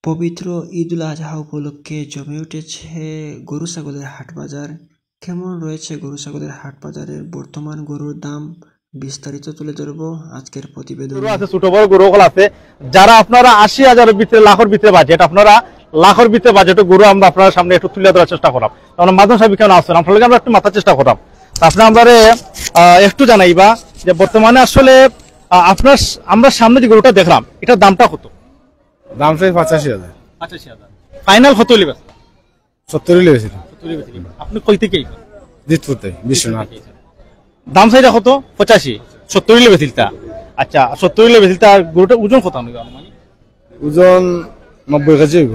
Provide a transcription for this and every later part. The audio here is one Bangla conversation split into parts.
পবিত্র ঈদুল আজহা উপলক্ষে জমে উঠেছে গরু ছাগলের হাট বাজার। কেমন রয়েছে গরু ছাগলের হাট বাজারের বর্তমান গরুর দাম বিস্তারিত তুলে ধরবো আজকের প্রতিবেদনে। ছোট বড় গরু আছে যারা আপনারা ৮০,০০০ ভিতরে লাখের ভিতরে বাজেট, আপনারা লাখের ভিতরে বাজেট গরু আমরা আপনার সামনে একটু তুলে ধরার চেষ্টা করাম। আমরা মাধ্যম সাহেব কেন আসছেন আপনার আমরা একটু মাথার চেষ্টা করাম। আপনি আমরা একটু জানাইবা যে বর্তমানে আসলে আপনার আমরা সামনে যে গরুটা দেখলাম এটার দামটা কত? দাম চাই ৮৫,০০০। ফাইনাল কত লিবে? ৭০ লিবেছিল। আপনি কই থেকে? জিতপুরতে বিশ্বনাথ। দাম চাইটা কত? ৮৫। ৭০ লিবেছিল তা। আচ্ছা ৭০ লিবেছিল তা। গরুটা ওজন কত? ওজন ৯০ কেজি হইব।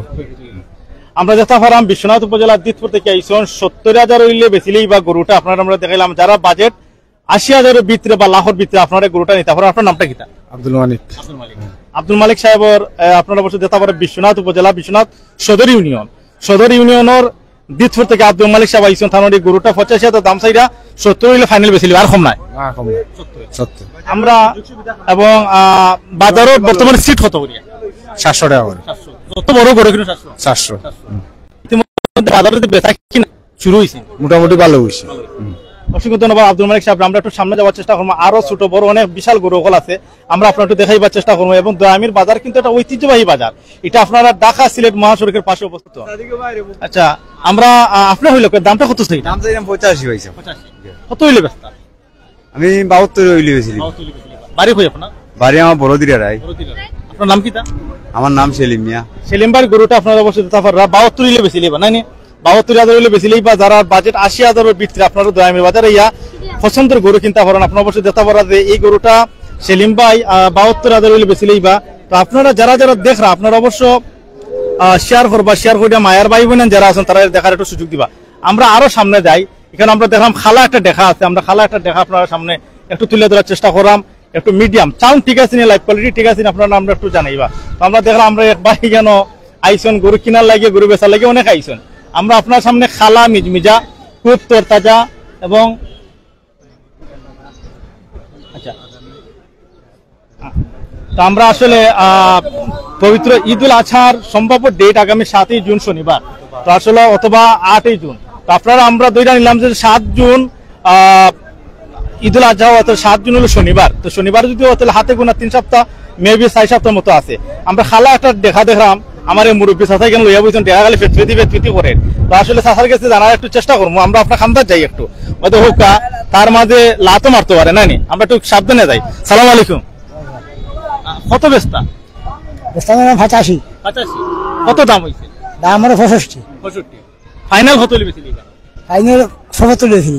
আমরা দেখতে পারাম বিশ্বনাথ উপজেলার দিতপুর থেকে আইসন ৭০,০০০ হইলে বেচিলেই বা গরুটা আপনারা আমরা দেখাইলাম। যারা বাজেট ৮০,০০০ ভিতরে বা লাখের ভিতরে আপনারা গরুটা নিতে পারেন। আপনার নামটা কিতা? আব্দুল মালিক। আব্দুল মালিক সাহেবের আপনারা বসে দেখতে পারেন বিশ্বনাথ উপজেলা বিশ্বনাথ সদর ইউনিয়ন। সদর ইউনিয়নের দিতপুর থেকে আব্দুল মালিক সাহেব আইসন থানার গরুটা ৮৫,০০০ দাম চাইরা ৭০ হইলে ফাইনাল বেচিলি আর কম নাই। আমরা এবং বাজারের বর্তমানে সিট কত করি? ৭০০ টাকা করে। যত বড় গরু কিনো ৭০০। ইতিমধ্যে বাজারে বেচা কিনা শুরু হয়েছে, মোটামুটি ভালো হয়েছে। অসংখ্য ধন্যবাদ আব্দুল মালিক সাহেব। আমরা একটু সামনে যাওয়ার চেষ্টা করবো। আরো ছোট বড় অনেক বিশাল গরু আছে, আমরা আপনার একটু দেখাইবার চেষ্টা করবো। এবং দয়ামির বাজার কিন্তু একটা ঐতিহ্যবাহী বাজার, এটা আপনারা ঢাকা সিলেট মহাসড়কের পাশে অবস্থিত। আচ্ছা আমরা আপনার হইল দামটা কত? দাম চাইলাম ৮৫ হয়েছে। কত হইলে ব্যস্ত? আমি ৭২ হইলে বেশি। বাড়ি হই আপনার? বাড়ি আমার বড়দিরা রায়। আপনার নাম কি? আমার নাম সেলিম মিয়া। সেলিম ভাই গরুটা আপনারা অবশ্যই ৭২ হইলে বেশি লিবা নাই? ৭২,০০০ হইলে বেশি লিবা। যারা বাজেট ৮০,০০০ ভিতরে আপনারা দয়ামির বাজারে ইয়া পছন্দের গরু কিনতে পারেন। আপনারা অবশ্যই দেখতে পারা যে এই গরুটা সেলিম ভাই ৭২,০০০ হইলে বেশি লিবা। তো আপনারা যারা যারা দেখরা আপনারা অবশ্য শেয়ার করবা, শেয়ার করে মায়ের ভাই বোনেন যারা আছেন তারা দেখার একটু সুযোগ দিবা। আমরা আরো সামনে যাই, এখানে আমরা দেখলাম খালা একটা দেখা আছে। আমরা খালা একটা দেখা আপনার সামনে একটু তুলে ধরার চেষ্টা করলাম। একটু মিডিয়াম সাউন্ড ঠিক আছে, লাইভ কোয়ালিটি ঠিক আছে, আপনারা আমরা একটু জানাইবা। তো আমরা দেখলাম আমরা এক ভাই কেন আইসন গরু কিনার লাগে গরু বেচার লাগে অনেক আইসন। আমরা আপনার সামনে খালা মিজমিজা খুব তরতাজা এবং আচ্ছা তো আমরা আসলে পবিত্র ঈদুল আজহার সম্ভাব্য ডেট আগামী ৭ই জুন শনিবার, তো আসলে অথবা ৮ই জুন। তো আপনারা আমরা দুইটা নিলাম যে ৭ জুন ঈদুল আজহা, অর্থাৎ ৭ জুন হলো শনিবার। তো শনিবার যদি হাতে গোনা ৩ সপ্তাহ মেবি ৪ সপ্তাহ মতো আছে। আমরা খালা একটা দেখা দেখলাম আমার এই মুরব্বী চাষা কেন লইয়া বলছেন দেখা গেলে ফেটফেটি করেন। তো আসলে চাষার কাছে জানার একটু চেষ্টা করবো। আমরা আপনার খান্দার যাই একটু হয়তো হোক তার মাঝে লাতো মারতে পারে না, আমরা একটু সাবধানে যাই। সালাম আলাইকুম। কত বেস্তা? ৮৫। কত দাম হয়েছে? দাম আমার ৬৫। ফাইনাল কত লিবেছি? ফাইনাল ৭৫ লিবেছি।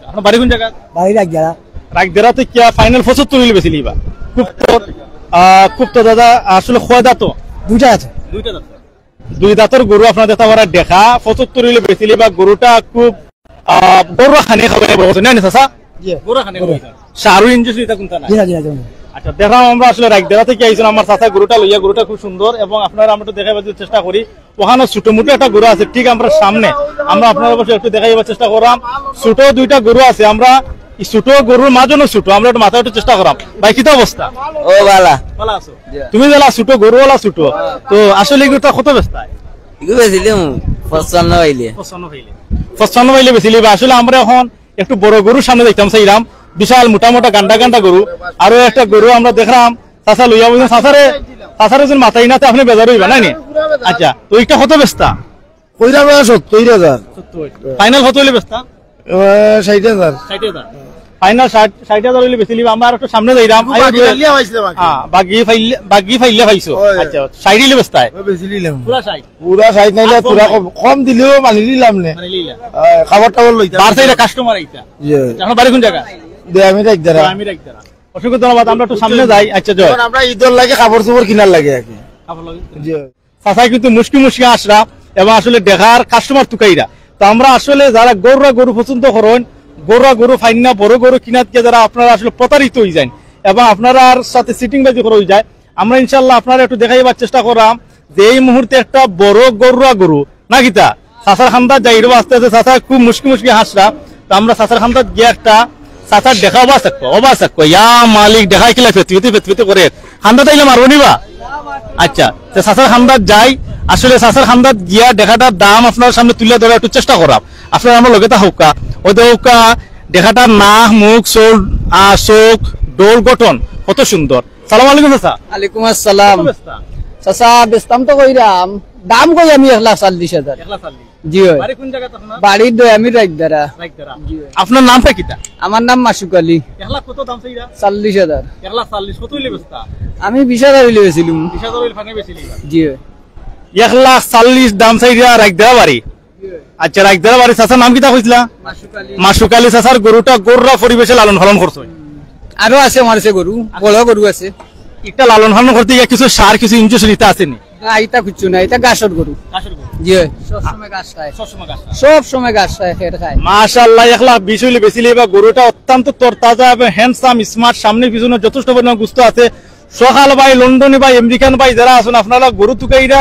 আপনার বাড়ি কোন জায়গা? বাড়ি রাখগেরা। রাখগেরাতে কি ফাইনাল ৭৫ লিবেছি লিবা? খুব তো দাদা আসলে খোয়া দাঁত দুইটা আছে। দুই দাঁতের গরু আপনার দেখা পারা দেখা ৭৫ হইলে বেশি লিবা। গরুটা খুব বড় খানে খাবে না চাষা? বড় খানে সারু ইঞ্জুরি কোনটা না? আচ্ছা দেখলাম আমরা আসলে রাইকদেরা থেকে আইছেন আমার চাচা গরুটা লইয়া। গরুটা খুব সুন্দর এবং আপনারা আমরা একটু দেখাবার চেষ্টা করি। ওখানে ছোট মোটো একটা গরু আছে ঠিক আমরা সামনে, আমরা আপনার অবশ্যই একটু দেখাইবার চেষ্টা করলাম। ছোট দুইটা গরু আছে, আমরা ছোট গরুর মাঝনও ছোট, আমরা একটু মাথায় একটু চেষ্টা করলাম। ভাই কিতা অবস্থা? ও বালা ভালো আছো? তুমি যারা ছোট গরুওয়ালা ছোট, তো আসলে গরুটা কত বেচতা? এগুলো বেচিলাম ৫৫ হইলে। ৫৫ হইলে বেচিলি। আসলে আমরা এখন একটু বড় গরুর সামনে দেখতাম চাইলাম, বিশাল মোটা মোটা গান্ডা গান্ডা গরু। আরো একটা গরু আমরা দেখলাম চাষা লইয়া বলছেন চাষারে যেন মাথায় নাতে আপনি বেজার হইবা নাই? আচ্ছা তো এইটা কত বেচতা? ৭০,০০০। ফাইনাল কত হইলে বেচতা? ৬০,০০০। ফাইনাল ৬০,০০০ হইলে বেচিলি। আমরা একটু সামনে যাইলাম, বাগি ফাইলে পাইছো। আচ্ছা ৬০ হইলে বেচতায়? পুরা ৬০ নাইলে পুরা কম দিলেও মানি দিলাম নে। খাবার টাবার লইতা কাস্টমার আইতা। আপনার বাড়ি কোন জায়গা? আমি রাখদারা। অসংখ্য ধন্যবাদ। আমরা একটু সামনে যাই। আচ্ছা জয়। আমরা ঈদের লাগে খাবার চোপড় কিনার লাগে আর কি। চাষাই কিন্তু মুশকি মুশকি আসরা এবং আসলে দেখার কাস্টমার তুকাইরা। তো আমরা আসলে যারা গরু পছন্দ করেন, গরু ফাইন না বড় গরু কিনাত গিয়ে যারা আপনারা আসলে প্রতারিত হয়ে যান এবং আপনারা সাথে সিটিং বাজি করে হয়ে যায়, আমরা ইনশাল্লাহ আপনারা একটু দেখাইবার চেষ্টা করলাম যে এই মুহূর্তে একটা বড় গরু না কিতা চাষার খান্দার যাই আস্তে আস্তে চাষা খুব মুশকি মুশকি হাসরা। তো আমরা চাষার খান্দার গিয়ে একটা চাচার দেখা অবাক ইয়া মালিক দেখাই কিলা ফেতে করে খান্দা তাইলে মারবো নিবা। আচ্ছা চাচার খান্দার যাই আসলে চাচার খান্দাত গিয়া দেখাটার দাম আপনার সামনে তুলে ধরে একটু চেষ্টা করা আপনার আমার লগে তা হৌকা ওই হৌকা দেখাটার নাক মুখ চোখ ডোল গঠন কত সুন্দর। সালাম আলাইকুম চাচা। আলাইকুম আসসালাম। চাচা বেচতাম তো কইরাম দাম কই আমি 1,40,000। জি হয়। বাড়ির আমি রাইদারা। আপনার নামটা কিটা? আমার নাম মাসুক আলী। কত দাম চাইরা? 40,000। 1,40,000 কত হইলে বেচতা? আমি 20,000 হইলে বেচিলুম। 20,000 হইলে ফানে বেচিলি? জি হয়। 1,40,000 দাম চাইরা রাইদারা বাড়ি। আচ্ছা রাইদারা বাড়ি চাচার নাম কিটা কইছিলা? মাসুক আলী। মাসুক আলী চাচার গরুটা গরুরা পরিবেশে লালন পালন করছে। আরো আছে আমার কাছে গরু, বড় গরু আছে। এটা লালন পালন করতে গিয়ে কিছু সার কিছু ইনজেকশন দিতে আসেনি? না এটা কিছু না, এটা গাছের গরু। জি হয়। সব সময় ঘাস খায়। সব সময় ঘাস খায়, খের খায়। মাশাআল্লাহ 1,20,000 হইলে বেচিলে বা গরুটা অত্যন্ত তরতাজা এবং হ্যান্ডসাম স্মার্ট, সামনে পিছনে যথেষ্ট পরিমাণ গুস্ত আছে। সকাল ভাই লন্ডনে ভাই আমেরিকান ভাই যারা আছেন আপনারা গরু তুকাইরা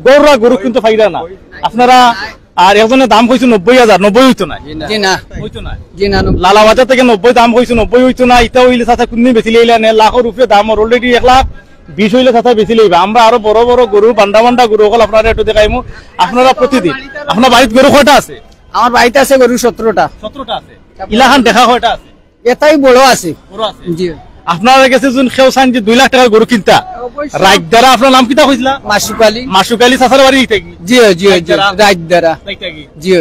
গরুরা গরু কিন্তু ফাইদা না আপনারা। আর একজনের দাম কইছো 90,000, 90 হইতো না? জি না হইতো না। জি না। লালা বাজার থেকে 90 দাম কইছো, 90 হইতো না। এটা হইলে চাচা কোনদিন বেচিলে না লাখের উপরে দাম অলরেডি 1,20,000 হইলে চাচা বেচিলে আমরা আরো বড় বড় গরু বান্ডা বান্ডা গরু হল আপনারা একটু দেখাইমু। আপনারা প্রতিদিন আপনার বাড়িতে গরু কয়টা আছে? আমার বাড়িতে আছে গরু 17টা। 17টা আছে। ইলাহান দেখা কয়টা আছে? এটাই বড় আছে। বড় আছে। জি। আপনার কাছে যখন খেও চান যে 2 লাখ টাকার গরু কিনতা রাইদারা আপনার নাম কিটা কইছিলা? মাসুক আলী। মাসুক আলী চাচার বাড়ি এইটা কি? জি জি জি রাইদারা। এইটা কি? জি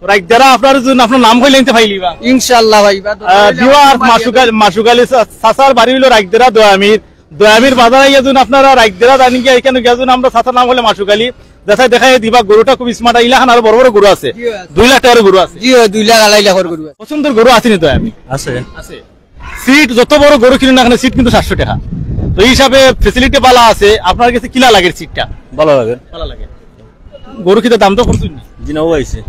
রাইদারা আপনার যখন আপনার নাম কইলে নিতে পাইলিবা ইনশাআল্লাহ ভাই। দিওয়ার মাসুক আলী চাচার বাড়ি হলো রাইদারা দয়ামির বাজারে গিয়ে আপনারা রাইদারা জানি গিয়ে এখানে গিয়ে আমরা চাচার নাম হলে মাসুক আলী দেখাই দিবা। গরুটা খুব স্মার্ট। ইলাখান আরো বড় বড় গরু আছে, 2 লাখ টাকার গরু আছে। জি 2 লাখ 2.5 লাখের গরু আছে। পছন্দের গরু আসেনি দয়ামি? আছে আছে। সিট যত বড় গরু কিনুন না সিট কিন্তু 700 টাকা। তো এই হিসাবে ফেসিলিটি ভালো আছে। আপনার কাছে কিলা লাগে সিটটা? ভালো লাগে। ভালো লাগে। গরু কিটা দাম তো করছেন নি? জি না হইছে।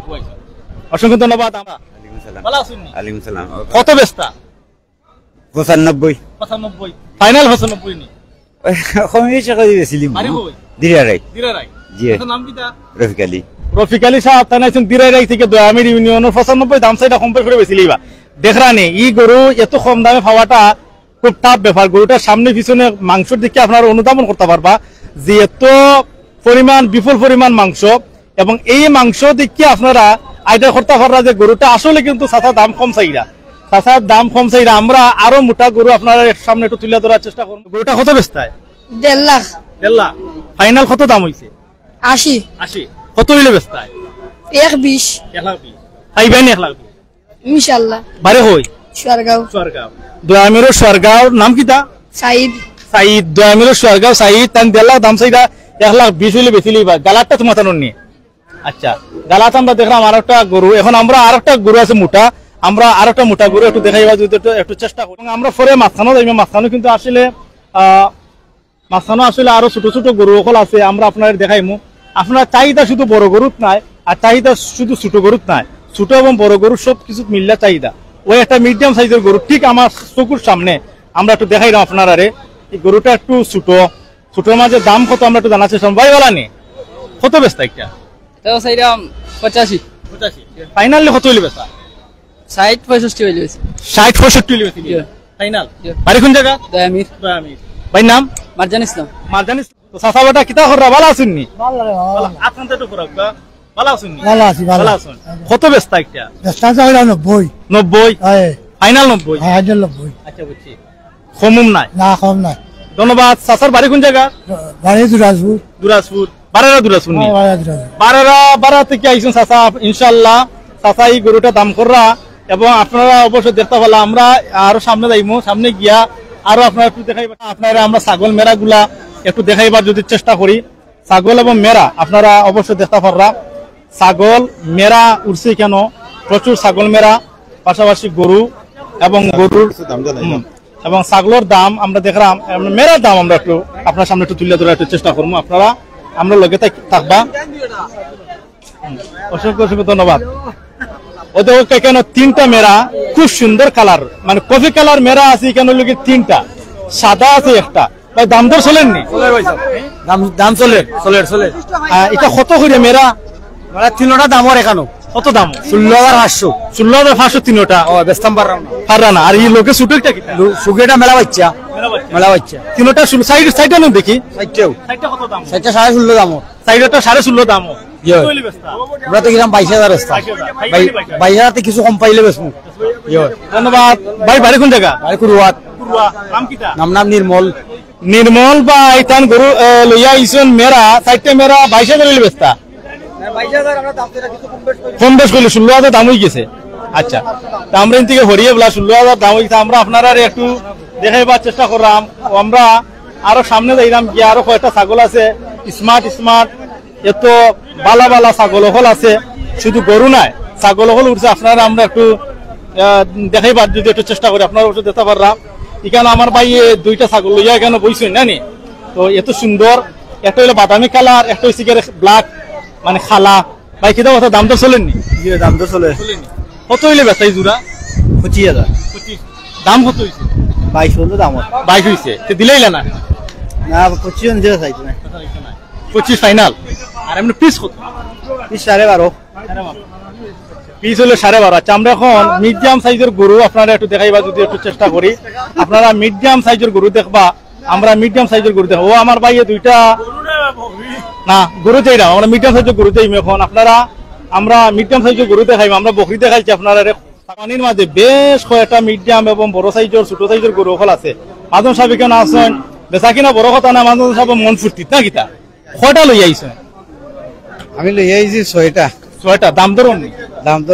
অসংখ্য ধন্যবাদ। আমরা আলাইকুম সালাম। ভালো আছেন নি? আলাইকুম সালাম। কত বেচতা? 95। 95 ফাইনাল 95 নি? কমিয়েছে কই দিছিলাম। বাড়ি কই? দিরারাই। দিরারাই। জি। আপনার নাম কিটা? রফিক আলী। রফিক আলী সাহেব তানাইছেন দিরারাই থেকে দয়ামির ইউনিয়নের 95 দাম চাইটা কম্পেয়ার করে বেচিলিবা। দেখরানি ই গরু এত কম দামে পাওয়াটা খুব টাফ ব্যাপার। গরুটার সামনে পিছনে মাংসের দিকে আপনারা অনুধাবন করতে পারবা যে এত পরিমাণ বিপুল পরিমাণ মাংস এবং এই মাংস দিকে আপনারা আইডিয়া করতে পারবা যে গরুটা আসলে কিন্তু চাচা দাম কম চাইরা। চাচার দাম কম চাইরা আমরা আরো মোটা গরু আপনারা সামনে একটু তুলে ধরার চেষ্টা করুন। গরুটা কত বেচতায়? 1.5 লাখ। 1.5 লাখ। ফাইনাল কত দাম হইছে? 80। 80। কত হইলে বেচতায়? 1.20। 1,20,000 ফাইবেন 1,20,000 ইনশাআল্লাহ। বারে হই সোয়ারগাঁও। সোয়ারগাঁও। দয়ামিরও সোয়ারগাঁও নাম কিটা? সাইদ। সাইদ। দয়ামিরও সোয়ারগাঁও সাইদ তান 1.5 লাখ দাম চাইরা 1,20,000 হইলে বেচিলেই বা গালারটা তো মাথানো নিয়ে। আচ্ছা গালাত আমরা দেখলাম আর একটা গরু। এখন আমরা আর একটা গরু আছে মোটা, আমরা আর একটা মোটা গরু একটু দেখাইবা যদি একটু চেষ্টা করি। আমরা পরে মাঝখানো যাইবা। মাঝখানো কিন্তু আসলে মাঝখানো আসলে আরো ছোট ছোট গরু সকল আছে আমরা আপনার দেখাইমু। আপনার চাহিদা শুধু বড় গরুত নাই আর চাহিদা শুধু ছোট গরুত নাই, ছোট এবং বড় গরু সব কিছু মিল্লা চাহিদা। ওই একটা মিডিয়াম সাইজের গরু ঠিক আমার চকুর সামনে আমরা একটু দেখাইলাম আপনারা। এই গরুটা একটু ছোটর মাঝে দাম কত আমরা একটু জানার চেষ্টা করব। ভাই বলা নি কত বেচতা? একটা তাও সাইরাম 85। ফাইনালি কত হইলে বেচা? 60 65 হইলে বেশি। 60 65 হইলে বেচি ফাইনাল। বাড়ি কোন জায়গা? দয়ামির। দয়ামির। ভাই নাম? মারজান ইসলাম। মারজান ইসলাম। তো চাচা বেটা কিতা কররা ভালো আছেন নি? ভালো। আপনার তো একটু ফরক বা ভালো আছেন নি? ভালো আছি। ভালো আছেন। কত বেচতা? একটা 90। 90। হ্যাঁ ফাইনাল 90। হ্যাঁ 90। আচ্ছা বুঝছি। কমুম নাই? না কম নাই। ধন্যবাদ। চাচার বাড়ি কোন জায়গা? বাড়ি দুরাজপুর। দুরাজপুর। বারেরা দুরাজপুর নি? বাড়ি দুরাজপুর। বারা থেকে আইছেন চাচা। ইনশাআল্লাহ চাচা এই গরুটা দাম কররা এবং আপনারা অবশ্যই দেখতে পারলা। আমরা আরো সামনে যাইমু, সামনে গিয়া আরো আপনারা একটু দেখাইবা। আপনারা আমরা ছাগল মেরা গুলা একটু দেখাইবার যদি চেষ্টা করি। ছাগল এবং মেরা আপনারা অবশ্যই দেখতে পাররা। ছাগল মেরা উঠছে কেন? প্রচুর ছাগল মেরা, পাশাপাশি গরু এবং গরুর এবং ছাগলের দাম আমরা দেখলাম। মেরার দাম আমরা একটু আপনার সামনে একটু তুলে ধরার একটু চেষ্টা করবো। আপনারা আমরা লগে থাকবা। অসংখ্য অসংখ্য ধন্যবাদ। ওদের কেন 3টা মেরা খুব সুন্দর কালার, মানে কফি কালার মেরা আছে কেন লোকে 3টা, সাদা আছে একটা। ভাই দাম দর চলেননি? দাম চলে। এটা কত করে মেরা? 3টা দামর এখানো। কত দাম? 16,500। 16,500 3টা। ও বেস্তাম পাররা না। আর এই লোকে সুটুকটা কি? সুগেটা মেলা বাচ্চা। মেলা বাচ্চা 3টা সাইড সাইডটা দেখি। সাইডটাও। সাইডটা কত দাম? সাইডটা 16.5 দামর। সাইডটা 16.5 দামও আমরা তো গেলাম 22,000 রাস্তা 22,000 কিছু কম পাইলে বেশ ধন্যবাদ ভাই। বাড়ি কোন জায়গা? কুরুয়াত নাম কিটা? নাম নির্মল নির্মল ভাই তান গরু লইয়া আইছেন মেরা সাইডটা মেরা 22,000 হইলে বেস্তা কম বেশ করলে 16,000 দাম হয়ে গেছে। আচ্ছা তা আমরা এর থেকে হরিয়ে বলা 16,000 দাম হয়েছে। আমরা আপনারা একটু দেখাইবার চেষ্টা করলাম। আমরা আরো সামনে যাইলাম গিয়ে আরো কয়েকটা ছাগল আছে স্মার্ট স্মার্ট এত বালা বালা ছাগল হল আছে, শুধু গরু নাই ছাগল হল উঠছে। আপনারা আমরা একটু দেখাইবার যদি একটু চেষ্টা করি আপনারা অবশ্য দেখতে পারলাম। এখানে আমার ভাই দুইটা ছাগল লইয়া এখানে বইছেন জানি। তো এত সুন্দর, একটা হইলো বাদামি কালার, একটা হচ্ছে ব্ল্যাক মানে খালা। ভাই কিতা কথা দাম তো চলেননি? দাম তো চলে কত হইলে বেচাই জোড়া? 25,000 দাম কত হয়েছে? 22 দাম 22 হয়েছে দিলেই না না 25 নিজে চাইতো না 25 ফাইনাল। আর এমনি পিস কত? 12.5 পিস হলো 12.5। আচ্ছা আমরা এখন মিডিয়াম সাইজের গরু আপনারা একটু দেখাইবা যদি একটু চেষ্টা করি। আপনারা মিডিয়াম সাইজের গরু দেখবা, আমরা মিডিয়াম সাইজের গরু দেখবো। ও আমার ভাই দুইটা না গরু চাইলাম, আমরা মিডিয়াম সাইজের গরু চাইম এখন। আপনারা আমরা মিডিয়াম সাইজের গরু দেখাইব, আমরা বকরি দেখাইছি আপনারা। পানির মাঝে বেশ কয়েকটা মিডিয়াম এবং বড় সাইজের ছোট সাইজের গরু ফল আছে। মাজন সাহেব কেন আসছেন বেচা কিনা বড় কথা না, মাজন সাহেব মন ফুর্তি না কিতা কয়টা লই আইছেন? আমি লই আইছি 6টা। 6টা দাম ধরুন দাম তো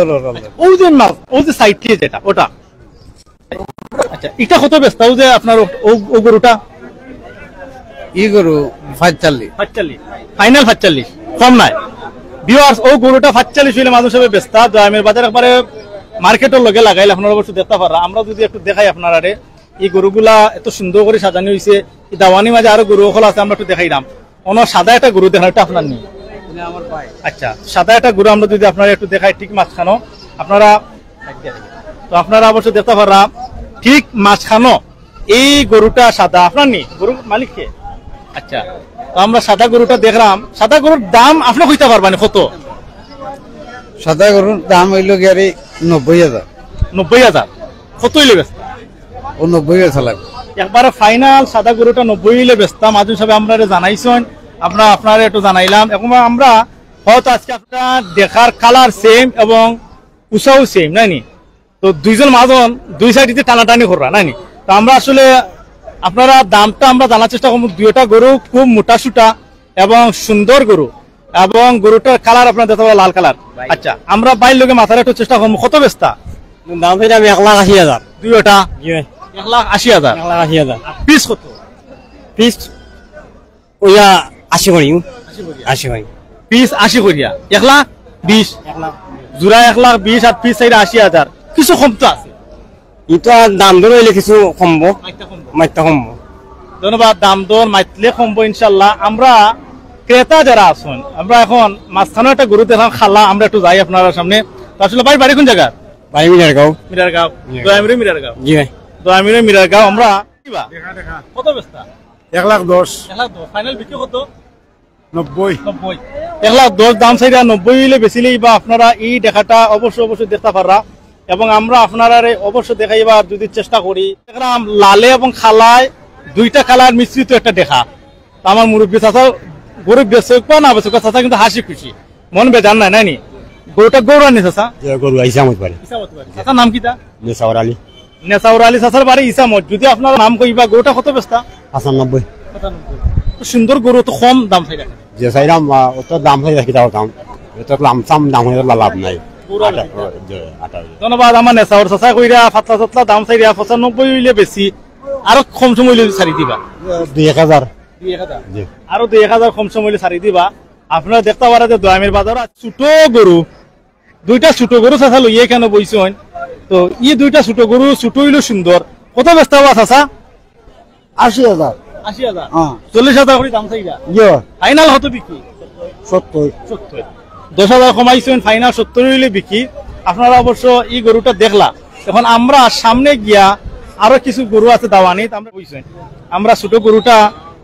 ওই যে মাছ ওই যে সাইড দিয়ে যেটা ওটা। আচ্ছা এটা কত বেচতা ও যে আপনার ও গরুটা? ই গরু 45 ফাইনাল 45 কম নাই। ভিউয়ার্স ও গরুটা 45 হইলে মানুষ হিসেবে বেচতা দয়ামের বাজার একবারে মার্কেটের লগে লাগাইলে আপনারা অবশ্য দেখতে পারা। আমরা যদি একটু দেখাই আপনারা এই গরুগুলা এত সুন্দর করে সাজানো হয়েছে। দাওয়ানি মাঝে আরো গরু সকল আছে, আমরা একটু দেখাইলাম। অন্য সাদা একটা গরু দেখানো এটা আপনার নেই? আচ্ছা সাদা একটা গরু আমরা যদি আপনারা একটু দেখাই ঠিক মাঝখানো আপনারা, তো আপনারা অবশ্য দেখতে পারা ঠিক মাঝখানো এই গরুটা সাদা আপনার নেই, গরুর মালিক কে? আচ্ছা তো আমরা সাদা গরুটা দেখলাম। সাদা গরুর দাম আপনি কইতে পারবেন কত? সাদা গরুর দাম হইল গিয়ে 90,000 90,000 কত হইলে বেচতা? ও 90,000 লাগবে একবারে ফাইনাল সাদা গরুটা 90 হইলে বেচতাম। মাঝে সবাই আমরা জানাইছেন, আমরা আপনারা একটু জানাইলাম। এবং আমরা হয়তো আজকে আপনার দেখার কালার সেম এবং উষাও সেম নাইনি। তো দুইজন মাজন দুই সাইডে টানাটানি করা নাইনি। তো আমরা আসলে আপনারা দামটা আমরা জানার চেষ্টা করবো। দুইটা গরু খুব মোটা সুটা এবং সুন্দর গরু এবং গরুটার কালার আপনার দেখতে পাবেন লাল কালার। আচ্ছা আমরা বাইর লোকে মাথার একটু চেষ্টা করবো। কত বেচতা? দাম হইলে আমি 1,80,000 দুইটা 1,80,000 1,80,000 পিস কত? পিস ওইয়া 80 করি 80 করি পিস 80 করিয়া 1,20,000 জোড়া 1,20,000 আর পিস 80,000 কিছু কম তো আছে। ইতো আর দাম দর হইলে কিছু কমবো মাইতা কমবো। ধন্যবাদ। দাম দর মাইতলে কমবো ইনশাল্লাহ। আমরা ক্রেতা যারা আছেন আমরা এখন মাঝখানে একটা গরু দেখলাম খালা, আমরা একটু যাই আপনার সামনে। আসলে ভাই বাড়ি কোন জায়গা? বাড়ি মিরারগাঁও দয়ামিরে মিরারগাঁও। জি ভাই দয়ামিরে মিরারগাঁও। আমরা কত বেচতা? 1,10,000 1,10,000 ফাইনাল বিক্রি কত? 90 1,10,000 দাম চাইরা 90 হইলে বেচিলেই বা আপনারা এই দেখাটা অবশ্যই দেখতে পাররা। এবং আমরা আপনারা অবশ্য দেখাইবার যদি চেষ্টা করি দেখলাম লালে এবং খালায় দুইটা কালার মিশ্রিত একটা দেখা। আমার মুরব্বী চাচা গরু বেচুক বা না বেচুক চাচা কিন্তু হাসি খুশি মন বেজান নাই নাইনি। গরুটা গৌরানি চাচা গরু ইসামত বাড়ি চাচার নাম কিটা? নেসাওয়ার আলী নেসাউর আলী চাচার বাড়ি ইসামত। যদি আপনার নাম কইবা গরুটা কত বেচতা? 95 সুন্দর গরু তো কম দাম চাই যে চাইলাম অত দাম হয়ে রাখি তাও দাম এটা লামসাম দাম হয়ে লাভ নাই। ধন্যবাদ। আমার নেসাউর চাচা কইরা পাতলা চাতলা দাম চাইরা 95 হইলে বেশি আরো কম সময় হইলে ছাড়ি দিবা 2,000 আরো 2,000 কম সময় হইলে ছাড়ি দিবা। আপনারা দেখতে পারা যে দয়ামের বাজার ছোট গরু দুইটা ছোট গরু চাচা লইয়ে কেন বইছেন। তো ই দুইটা ছোট গরু ছোট হইলো সুন্দর। কত ব্যস্ত হওয়া চাচা? 80,000 80,000 40,000 করে দাম চাইরা ফাইনাল হতো বিক্রি 70 10,000 কমাইছেন ফাইনাল 70 হইলে বিক্রি। আপনারা অবশ্য এই গরুটা দেখলা। এখন আমরা সামনে গিয়া আরো কিছু গরু আছে দাওয়ানি আমরা বইছেন। আমরা ছোট গরুটা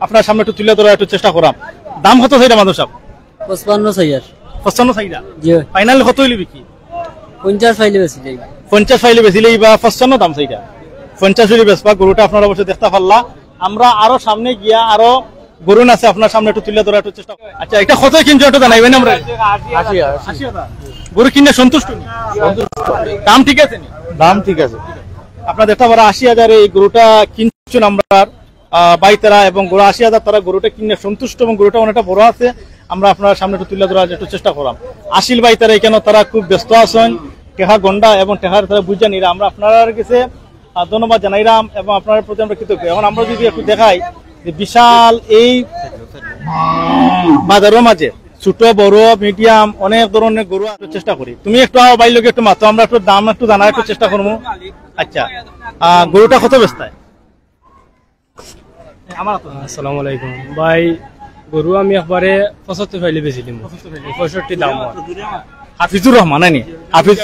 আপনার সামনে একটু তুলে ধরার একটু চেষ্টা করাম। দাম কত চাইরা মাধব সাহেব? 55,000 55 চাইরা জি ফাইনাল কত হইলে বিক্রি? 50 ফাইলে বেশি 50 ফাইলে বেচিলেই বা 55 দাম চাইরা 50 হইলে বেচবা। গরুটা আপনারা অবশ্যই দেখতে পারলা। আমরা আরো সামনে গিয়া আরো গরু আছে আপনার সামনে একটু তুলে ধরার একটু চেষ্টা করুন। আচ্ছা এটা কত কিনছো একটু জানাইবেন আমরা? 80,000 গরু কিনে সন্তুষ্ট নি? দাম ঠিক আছে নি? দাম ঠিক আছে। আপনার দেখতে পারা 80,000 এই গরুটা কিনছেন আমরা বাইতারা, এবং গরু 80,000 তারা গরুটা কিনে সন্তুষ্ট, এবং গরুটা অনেকটা বড় আছে। আমরা আপনার সামনে একটু তুলে ধরার একটু চেষ্টা করলাম। আসিল বাইতারা এখানে তারা খুব ব্যস্ত আছেন, টেহা গন্ডা এবং টেহার তারা বুঝা নিরা। আমরা আপনার কাছে ধন্যবাদ জানাইলাম এবং আপনার প্রতি আমরা কৃতজ্ঞ। এখন আমরা যদি একটু দেখাই যে বিশাল এই বাজারের মাঝে ছোট বড় মিডিয়াম অনেক ধরনের গরু চেষ্টা করি। তুমি একটু বাইর লোক একটু মাত্র আমরা একটু দাম একটু জানার একটু চেষ্টা করবো। আচ্ছা গরুটা কত বেচতায়? আসসালামু আলাইকুম ভাই, গরু আমি একবারে 75 ফাইলে বেচিলাম, 65 দাম। হাফিজুর রহমান নানি? হাফিজ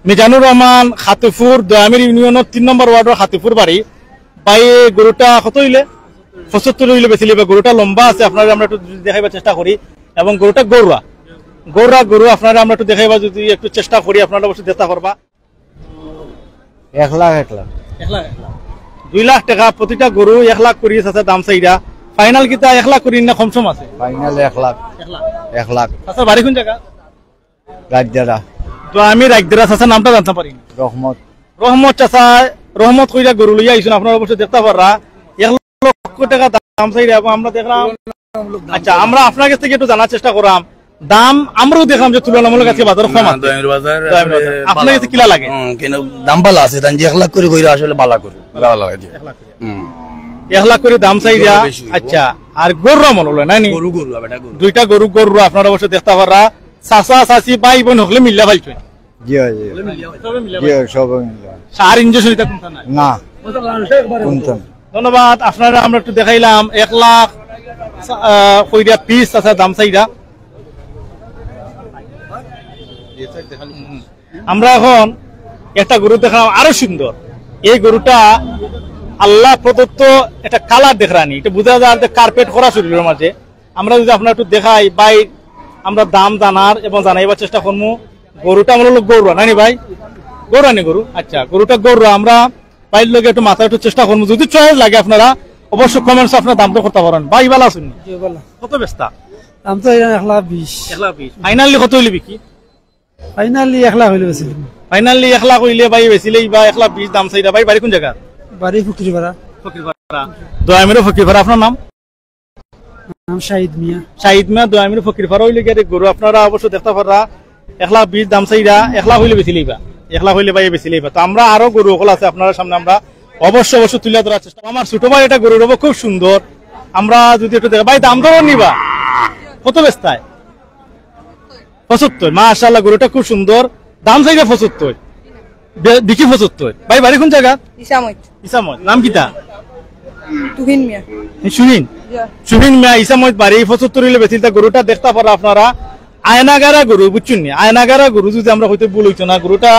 মিজানুর রহমান, খাতিপুর দয়ামির ইউনিয়নের 3 নম্বর ওয়ার্ডের খাতিপুর বাড়ি। ভাই গরুটা কত হইলে? 75 হইলে বেচিলি। গরুটা লম্বা আছে, আপনারা আমরা একটু দেখাইবার চেষ্টা করি। এবং গরুটা গরু আপনারা আমরা একটু দেখাইবা যদি একটু চেষ্টা করি, আপনারা অবশ্যই দেখতে পারবা। 1 লাখ 2 লাখ টাকা প্রতিটা গরু 1 লাখ করি আছে দাম চাইরা। ফাইনাল কিতা 1 লাখ করি না কমসম আছে? ফাইনাল 1 লাখ। 1 লাখ। আচ্ছা বাড়ি কোন জায়গা? রাজদারা। তো আমি রাজদারা চাচা নামটা জানতে পারি? রহমত চাচা। রহমত কইরা গরু লইয়া আইছেন, আপনারা অবশ্যই দেখতে পাররা। 1 লক্ষ টাকা দাম চাইরা এবং আমরা দেখলাম। আচ্ছা আমরা আপনার কাছ থেকে একটু জানার চেষ্টা করলাম দাম। আমরাও দেখলাম যে তুলনামূলক আজকে বাজার কম আছে। আপনার কাছে কিলা লাগে? দাম ভালো আছে, 1 লাখ করে কইরা আসলে ভালো করে 1 লাখ করে দাম চাইরা। আচ্ছা আর গরু আমল হলো না? দুইটা গরু আপনারা অবশ্যই দেখতে পাররা। চাচা চাচি ভাই বোন হলে মিল্লা পাইছেন? জি জি সব সার ইঞ্জেকশন এটা কোনটা নাই? না কোনটা। ধন্যবাদ। আপনারা আমরা একটু দেখাইলাম 1 লাখ কইরা পিস আছে দাম চাইরা। আমরা এখন একটা গরু দেখলাম আরো সুন্দর। এই গরুটা আল্লাহ প্রদত্ত একটা কালার দেখরানি, এটা বোঝা যায় যে কার্পেট করা শরীরের মাঝে। আমরা যদি আপনার একটু দেখাই ভাই, আমরা দাম জানার এবং জানাইবার চেষ্টা করবো। গরুটা আমরা হলো গরু নানি ভাই? গৌরানি গরু। আচ্ছা গরুটা গরু আমরা বাইর লোক একটু মাথায় একটু চেষ্টা করবো। যদি চয়েস লাগে আপনারা অবশ্যই কমেন্টস আপনার দাম তো করতে পারেন। ভাই ভালো আছেন? কত বেচতা? দাম তো 1,20,000। 1,20,000 ফাইনালি কত হইলে বিকি? ফাইনালি 1 লাখ হইলে বেশি। ফাইনালি 1 লাখ হইলে ভাই বেচিলেই বা 1,20,000 দাম চাইরা। ভাই বাড়ি কোন জায়গা? বাড়ি ফকিরপাড়া। দয়ামিরও ফকিরপাড়া। আপনার নাম? নাম শাহিদ মিয়া। শাহিদ মিয়া, দয়ামিরও ফকিরপাড়া হইলে গিয়ে গরু আপনারা অবশ্যই দেখতে পারা। 1,20,000 দাম চাইরা। 1 লাখ হইলে বেচিলেই বা 1 লাখ হইলে ভাই বেচিলেই বা। তো আমরা আরো গরু সকল আছে আপনার সামনে, আমরা অবশ্যই তুলে ধরার চেষ্টা। আমার ছোট ভাই এটা গরু রব খুব সুন্দর। আমরা যদি একটু দেখা ভাই দাম ধরো নিবা কত বেচতায়? 75। মাশাআল্লাহ গরুটা খুব সুন্দর, দাম চাইরা 75, বিকি 75। ভাই বাড়ি কোন জায়গা? ইসামত। নাম কিতা? তুহিন মিয়া। সুহিন মিয়া। ইসামত বাড়ি 75 হইলে বেচিল। গরুটা দেখতে পারা আপনারা আয়নাগারা গরু, বুঝছেন? আয়নাগারা গরু যদি আমরা হইতে ভুল হইতো না। গরুটা